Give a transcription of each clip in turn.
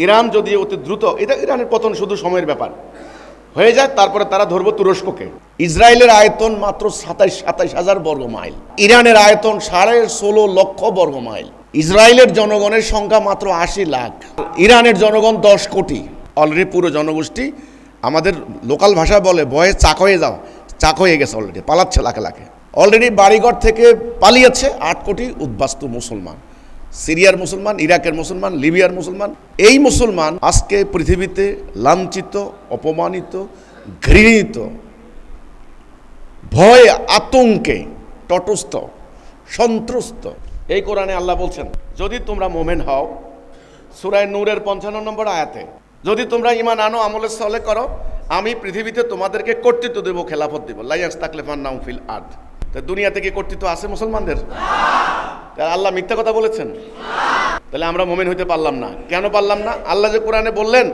Iran যদি অতি দ্রুত, এটা ইরানের পতন শুধু সময়ের ব্যাপার হয়ে যায়, তারপরে তারা ধরবো তুরস্ককে। ইসরায়েলের আয়তন মাত্র ২৭,০০০ বর্গ মাইল, ইরানের আয়তন ১৬.৫ লক্ষ বর্গ মাইল। ইসরায়েলের জনগণের সংখ্যা মাত্র ৮০ লাখ, ইরানের জনগণ ১০ কোটি। অলরেডি পুরো জনগোষ্ঠী, আমাদের লোকাল ভাষা বলে ভয়ে চাক হয়ে যাও, চাক হয়ে গেছে, অলরেডি পালাচ্ছে লাখে লাখে। অলরেডি বাড়িঘর থেকে পালিয়েছে ৮ কোটি উদ্বাস্তু মুসলমান, সিরিয়ার মুসলমান, ইরাকের মুসলমান, লিবিয়ার মুসলমান। এই মুসলমান আজকে পৃথিবীতে লাঞ্ছিত, অপমানিত, ঘৃণিত, ভয় আতঙ্কে তটস্থ, সন্ত্রস্ত। এই কোরআনে আল্লাহ বলছেন, যদি তোমরা মোমেন হও, সূরা নূরের ৫৫ নম্বর আয়াতে, যদি তোমরা ঈমান আনো, আমলে সলে করো, আমি পৃথিবীতে তোমাদেরকে কর্তৃত্ব দেব, খেলাফত দেব। লা ইয়াস্তাখলিফান্নাহুম ফিল আরদ। তা দুনিয়াতে কি কর্তৃত্ব আছে মুসলমানদের? আল্লাহ মিথ্যা কথা বলেছেন? তাহলে আমরা মোমেন হইতে পারলাম না। কেন পারলাম না? আল্লাহ যে কোরআনে বললেন,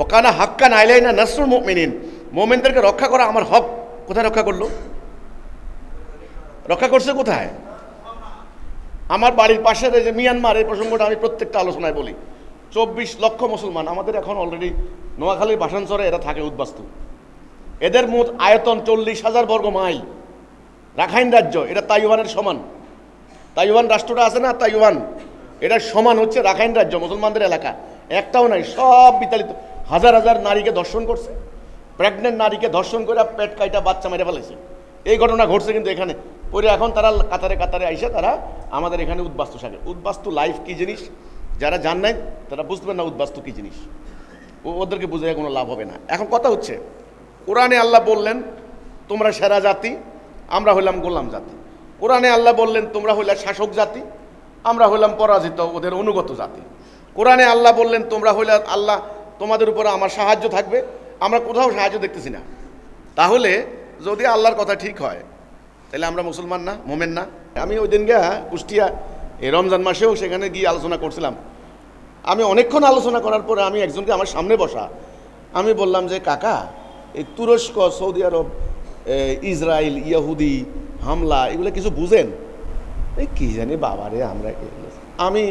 ওকানা হাক্কান আলাইনা নাসরুল মুমিনিন, মোমেনদেরকে রক্ষা করা আমার হক। কোথায় রক্ষা করলো? রক্ষা করছে কোথায়? আমার বাড়ির পাশের এই যে মিয়ানমার, এই প্রসঙ্গটা আমি প্রত্যেকটা আলোচনায় বলি। ২৪ লক্ষ মুসলমান আমাদের এখন অলরেডি নোয়াখালীর ভাসানচরে এরা থাকে উদ্বাস্তু। এদের মোট আয়তন ৪০,০০০ বর্গ মাইল। রাখাইন রাজ্য, এটা তাইওয়ানের সমান। তাইওয়ান রাষ্ট্রটা আছে না, তাইওয়ান, এটা সমান হচ্ছে রাখাইন রাজ্য, মুসলমানদের এলাকা। একটাও নাই, সব বিতাড়িত। হাজার হাজার নারীকে ধর্ষণ করছে, প্রেগনেন্ট নারীকে ধর্ষণ করে পেট কাইটা বাচ্চা মেরে ফেলেছে। এই ঘটনা ঘটছে কিন্তু এখানে। পরে এখন তারা কাতারে কাতারে আইসে তারা আমাদের এখানে উদ্বাস্তু সাজে। উদ্বাস্তু লাইফ কি জিনিস যারা জান নাই তারা বুঝবেন না উদ্বাস্তু কি জিনিস, ওদেরকে বুঝে কোনো লাভ হবে না। এখন কথা হচ্ছে, কোরআনে আল্লাহ বললেন তোমরা সেরা জাতি, আমরা হইলাম গোলাম জাতি। কোরআনে আল্লাহ বললেন তোমরা হইলা শাসক জাতি, আমরা হইলাম পরাজিত, ওদের অনুগত জাতি। কোরআনে আল্লাহ বললেন তোমরা হইলা, আল্লাহ তোমাদের উপরে আমার সাহায্য থাকবে, আমরা কোথাও সাহায্য দেখতেছি না। তাহলে যদি আল্লাহর কথা ঠিক হয়, তাহলে আমরা মুসলমান না, মোমেন না? আমি ওই দিন গিয়া কুষ্টিয়া এই রমজান মাসেও সেখানে গিয়ে আলোচনা করছিলাম। আমি অনেকক্ষণ আলোচনা করার পরে আমি একজনকে আমার সামনে বসা, আমি বললাম যে কাকা, এই তুরস্ক, সৌদি আরব, ইসরায়েল, ইয়াহুদি হামলা, এগুলো কিছু বুঝেন? এই কি জানি বাবারে, আমরা আমি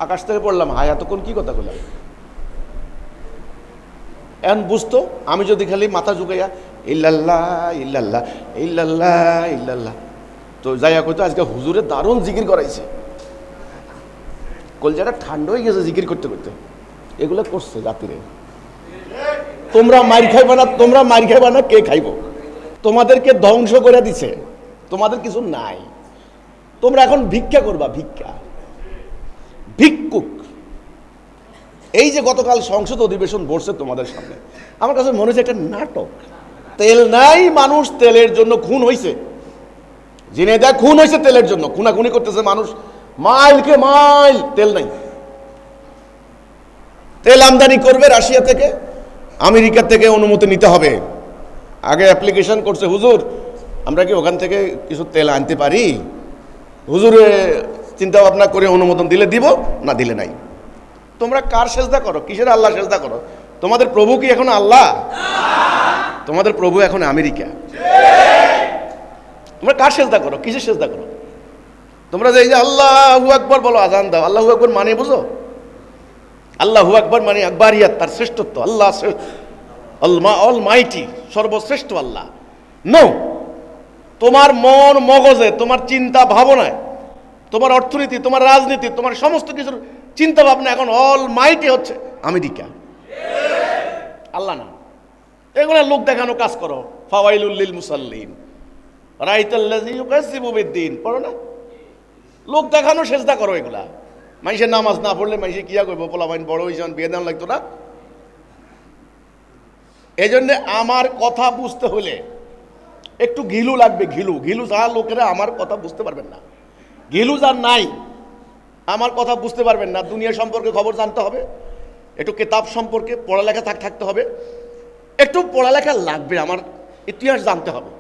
আকাশ থেকে পড়লাম, হায় এতক্ষণ কি কথা বললাম। এখন বুঝতো, আমি যদি খালি মাথা ঝুঁকাইয়া ইল্লাল্লাহ ইল্লাল্লাহ ইল্লাল্লাহ ইল্লাল্লাহ, তো যাইয়া কইতো আজকে হুজুরে দারুণ জিকির করাইছে, কলজাটা ঠান্ডা হয়ে গেছে জিকির করতে করতে। এগুলো করছে জাতিরে। তোমরা মার খাইবা না, তোমরা মার খাইবা না, কে খাইব? তোমাদেরকে ধ্বংস করে দিছে, তোমাদের কিছু নাই। তোমরা এখন ভিক্ষা করবা, ভিক্ষা, ভিক্ষুক। এই যে গতকাল সংসদ অধিবেশন বসছে তোমাদের সামনে, আমার কাছে মনে হচ্ছে একটা নাটক। তেল নাই, মানুষ তেলের জন্য খুন হয়েছে, জিনেদা খুন হয়েছে তেলের জন্য, খুনাখুনি করতেছে মানুষ, মাইলকে মাইল তেল নাই। তেল আমদানি করবে রাশিয়া থেকে, আমেরিকা থেকে অনুমতি নিতে হবে। আগে অ্যাপ্লিকেশন করছে, হুজুর আমরা কি ওখান থেকে কিছু তেল আনতে পারি? হুজুরে চিন্তা ভাবনা করে অনুমোদন দিলে দিব, না দিলে নাই। তোমরা কার সেজদা করো? কিসের আল্লাহ সেজদা করো? তোমাদের প্রভু কি এখন আল্লাহ? তোমাদের প্রভু এখন আমেরিকা। তোমরা কার সেজদা করো? কিসের সেজদা করো? তোমরা যে এই যে আল্লাহু আকবার বলো, আজান দাও, আল্লাহু আকবার মানে বুঝো? আল্লাহু আকবার মানে আকবারিয়াত, তার শ্রেষ্ঠত্ব। আল্লাহ অলমাইটি, সর্বশ্রেষ্ঠ আল্লাহ। নো, তোমার মন মগজে, তোমার চিন্তা ভাবনায়, তোমার অর্থনীতি, তোমার রাজনীতি, তোমার সমস্ত কিছুর চিন্তা ভাবনা এখন অলমাইটি হচ্ছে আমেরিকা, আল্লাহ না। এগুলো লোক দেখানো কাজ করো। ফাওয়াইলুল লিল মুসাল্লিন রাইতাল্লাযী ইউকাযযিবু বিদ্দীন, পড়ো না? লোক দেখানো সেজদা করো এগুলা। মানুষের নামাজ না পড়লে মানুষে কিয়া করবো? পোলাপাইন বড় হয়েছে, বিয়ে দেওয়া লাগতো না? এই জন্যে আমার কথা বুঝতে হলে একটু ঘিলু লাগবে, ঘিলু। ঘিলু যারা লোকেরা আমার কথা বুঝতে পারবেন না, ঘিলু যার নাই আমার কথা বুঝতে পারবেন না। দুনিয়া সম্পর্কে খবর জানতে হবে, একটু কিতাব সম্পর্কে পড়ালেখা থাকতে হবে, একটু পড়ালেখা লাগবে, আমার ইতিহাস জানতে হবে।